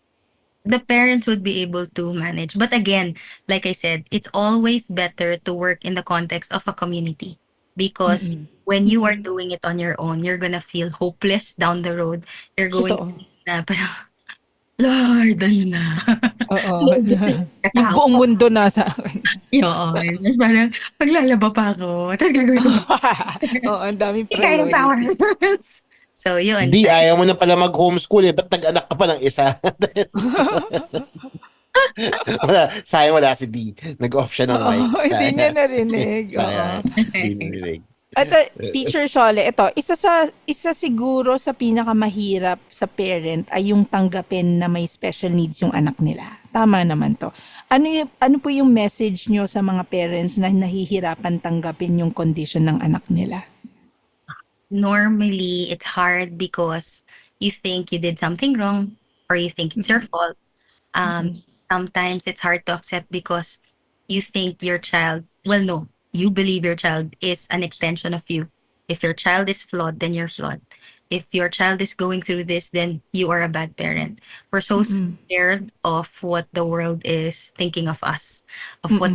the parents would be able to manage. But again, like I said, it's always better to work in the context of a community because when you are doing it on your own, you're gonna feel hopeless down the road. You're going to Totoo. think na parang, Lord, ano na? Oo. Kasi Yung katao buong mundo nasa akin. yun. Tapos parang, maglalaba pa ako. Tapos gagawin ko Oo, ang daming kind of power. priority. So, yun. Hindi, ayaw mo na pala mag-homeschool eh. Ba't nag-anak ka pa ng isa? Sayang wala si D. Nag-off siya ng mic. Oo, hindi niya narinig. Oo. Sayang. Hindi narinig. At Teacher Shole, ito, isa siguro sa pinakamahirap sa parent ay yung tanggapin na may special needs yung anak nila. Tama naman to. Ano po yung message nyo sa mga parents na nahihirapan tanggapin yung condition ng anak nila? Normally, it's hard because you think you did something wrong or you think it's your fault. Sometimes it's hard to accept because you think your child, well, no, you believe your child is an extension of you. If your child is flawed, then you're flawed. If your child is going through this, then you are a bad parent. We're so scared of what the world is thinking of us, of what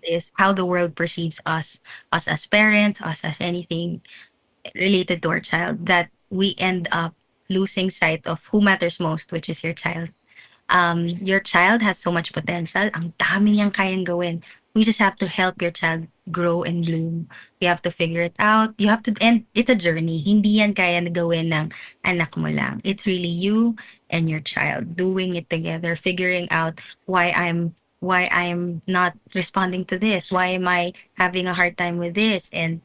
is how the world perceives us as parents, us as anything related to our child, that we end up losing sight of who matters most, which is your child. Your child has so much potential. Ang dami niyang kayang gawin. We just have to help your child grow and bloom. You have to figure it out. You have to, and it's a journey. Hindi yan kaya na gawin ng anak mo lang. It's really you and your child doing it together, figuring out why I'm not responding to this. Why am I having a hard time with this? And,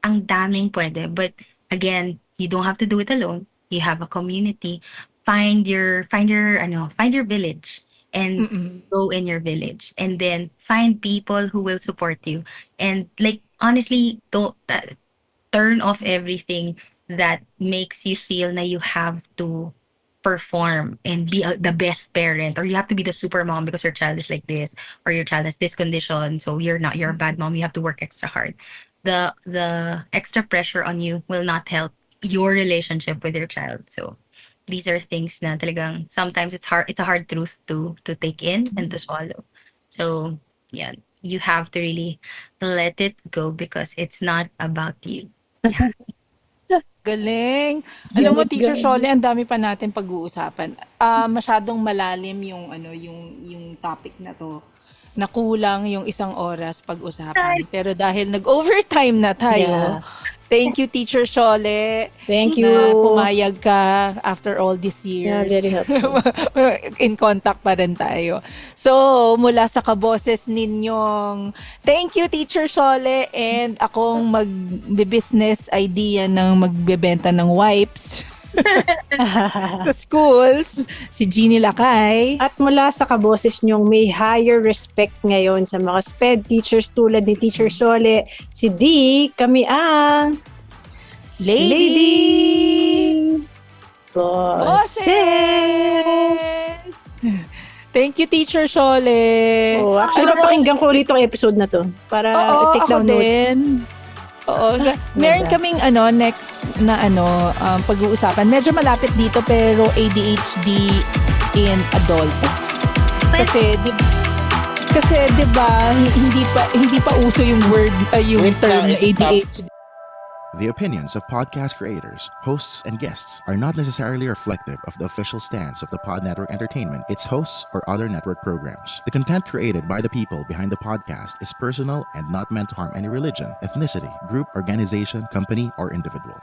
ang daming pwede. But again, you don't have to do it alone. You have a community. Find your village and go in your village, and then find people who will support you. And like, honestly, don't turn off everything that makes you feel na you have to perform and be the best parent, or you have to be the super mom because your child is like this, or your child has this condition, so you're a bad mom. You have to work extra hard. The extra pressure on you will not help your relationship with your child. So these are things na talagang sometimes it's a hard truth to take in and to swallow. So yeah, you have to really let it go because it's not about you. Galing. Alam mo, Teacher Shole, ang dami pa natin pag-uusapan. Masyadong malalim yung topic na to. Na kulang yung isang oras pag-usapan. Pero dahil nag-overtime na tayo, thank you, Teacher Shole. Thank you. Na pumayag ka after all these years. Yeah, very helpful. In contact pa rin tayo. So, mula sa kaboses ninyong, thank you, Teacher Shole. And akong mag-business idea ng magbebenta ng wipes sa schools, si Jeannie Lakay. At mula sa kaboses nyong may higher respect ngayon sa mga SPED teachers tulad ni Teacher Shole, si D, kami ang Lady Boses. Thank you, Teacher Shole. Oh, actually, napakinggan ko ulit itong episode na to para take down notes. Din. Oo. Meron kaming next na pag-uusapan. Medyo malapit dito pero ADHD in adults. Kasi 'di ba hindi pa uso yung word yung term na ADHD. The opinions of podcast creators, hosts, and guests are not necessarily reflective of the official stance of the Pod Network Entertainment, its hosts, or other network programs. The content created by the people behind the podcast is personal and not meant to harm any religion, ethnicity, group, organization, company, or individual.